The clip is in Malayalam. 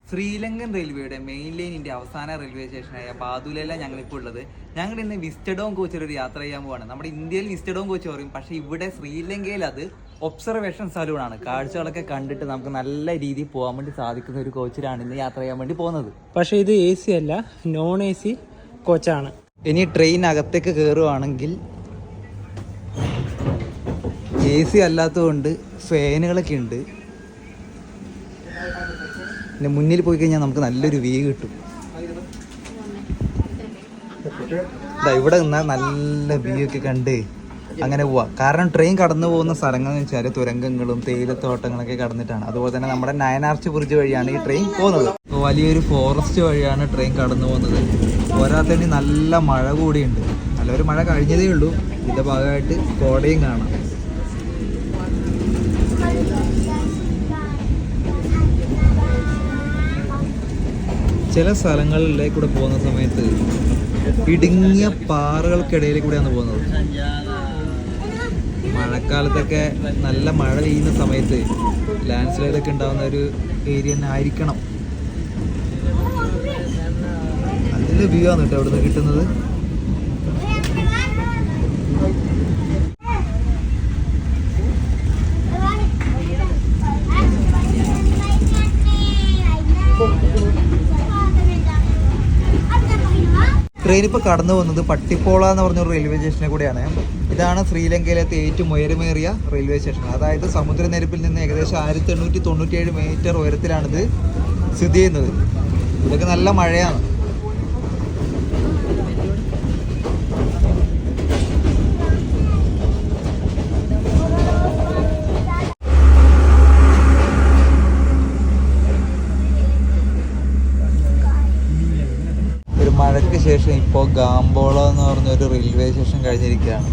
ശ്രീലങ്കൻ റെയിൽവേയുടെ മെയിൻ ലൈനിൻ്റെ അവസാന റെയിൽവേ സ്റ്റേഷനായ ബാദുലയിലാണ് ഞങ്ങളിപ്പോൾ ഉള്ളത്. ഞങ്ങൾ ഇന്ന് വിസ്റ്റഡോം കോച്ചിൽ ഒരു യാത്ര ചെയ്യാൻ പോവാണ്. നമ്മുടെ ഇന്ത്യയിൽ വിസ്റ്റഡോം കോച്ച് പറയും, പക്ഷേ ഇവിടെ ശ്രീലങ്കയിൽ അത് ഒബ്സർവേഷൻ സലൂണാണ്. കാഴ്ചകളൊക്കെ കണ്ടിട്ട് നമുക്ക് നല്ല രീതിയിൽ പോകാൻ വേണ്ടി സാധിക്കുന്ന ഒരു കോച്ചിലാണ് ഇന്ന് യാത്ര ചെയ്യാൻ വേണ്ടി പോകുന്നത്. പക്ഷേ ഇത് AC അല്ല, നോൺ AC കോച്ചാണ്. ഇനി ട്രെയിൻ അകത്തേക്ക് കയറുവാണെങ്കിൽ AC അല്ലാത്തതുകൊണ്ട് ഫാനുകളൊക്കെ ഉണ്ട്. പിന്നെ മുന്നിൽ പോയി കഴിഞ്ഞാൽ നമുക്ക് നല്ലൊരു വ്യൂ കിട്ടും. ഇവിടെ നിന്നാൽ നല്ല വ്യൂ ഒക്കെ കണ്ട് അങ്ങനെ പോവാം. കാരണം ട്രെയിൻ കടന്നു പോകുന്ന സ്ഥലങ്ങൾ എന്ന് വെച്ചാൽ തുരങ്കങ്ങളും തേയിലത്തോട്ടങ്ങളൊക്കെ കടന്നിട്ടാണ്. അതുപോലെ തന്നെ നമ്മുടെ നയനാർച്ച് ബ്രിഡ്ജ് വഴിയാണ് ഈ ട്രെയിൻ പോകുന്നത്. വലിയൊരു ഫോറസ്റ്റ് വഴിയാണ് ട്രെയിൻ കടന്നു പോകുന്നത്. പോരാത്തന്നെ നല്ല മഴ കൂടിയുണ്ട്. നല്ലൊരു മഴ കഴിഞ്ഞതേ ഉള്ളൂ. ഇതിൻ്റെ ഭാഗമായിട്ട് കോടയും കാണാം. ചില സ്ഥലങ്ങളിലേക്കൂടെ പോകുന്ന സമയത്ത് ഇടുങ്ങിയ പാറകൾക്കിടയിൽ കൂടെയാണ് പോകുന്നത്. മഴക്കാലത്തൊക്കെ നല്ല മഴ പെയ്യുന്ന സമയത്ത് ലാൻഡ് സ്ലൈഡൊക്കെ ഉണ്ടാകുന്ന ഒരു ഏരിയ തന്നെ ആയിരിക്കണം. നല്ല വ്യൂ ആണ് കേട്ടോ അവിടുന്ന് കിട്ടുന്നത്. ട്രെയിൻ ഇപ്പോൾ കടന്നു പോകുന്നത് പട്ടിപ്പോള എന്ന് പറഞ്ഞൊരു റെയിൽവേ സ്റ്റേഷനെ കൂടെയാണ്. ഇതാണ് ശ്രീലങ്കയിലത്തെ ഏറ്റവും ഉയരമേറിയ റെയിൽവേ സ്റ്റേഷൻ. അതായത് സമുദ്രനിരപ്പിൽ നിന്ന് ഏകദേശം 1897 മീറ്റർ ഉയരത്തിലാണിത് സ്ഥിതി ചെയ്യുന്നത്. ഇതൊക്കെ നല്ല മഴയാണ്. മഴയ്ക്ക് ശേഷം ഇപ്പോൾ ഗാംബോള എന്ന് പറഞ്ഞൊരു റെയിൽവേ സ്റ്റേഷൻ കഴിഞ്ഞിരിക്കുകയാണ്.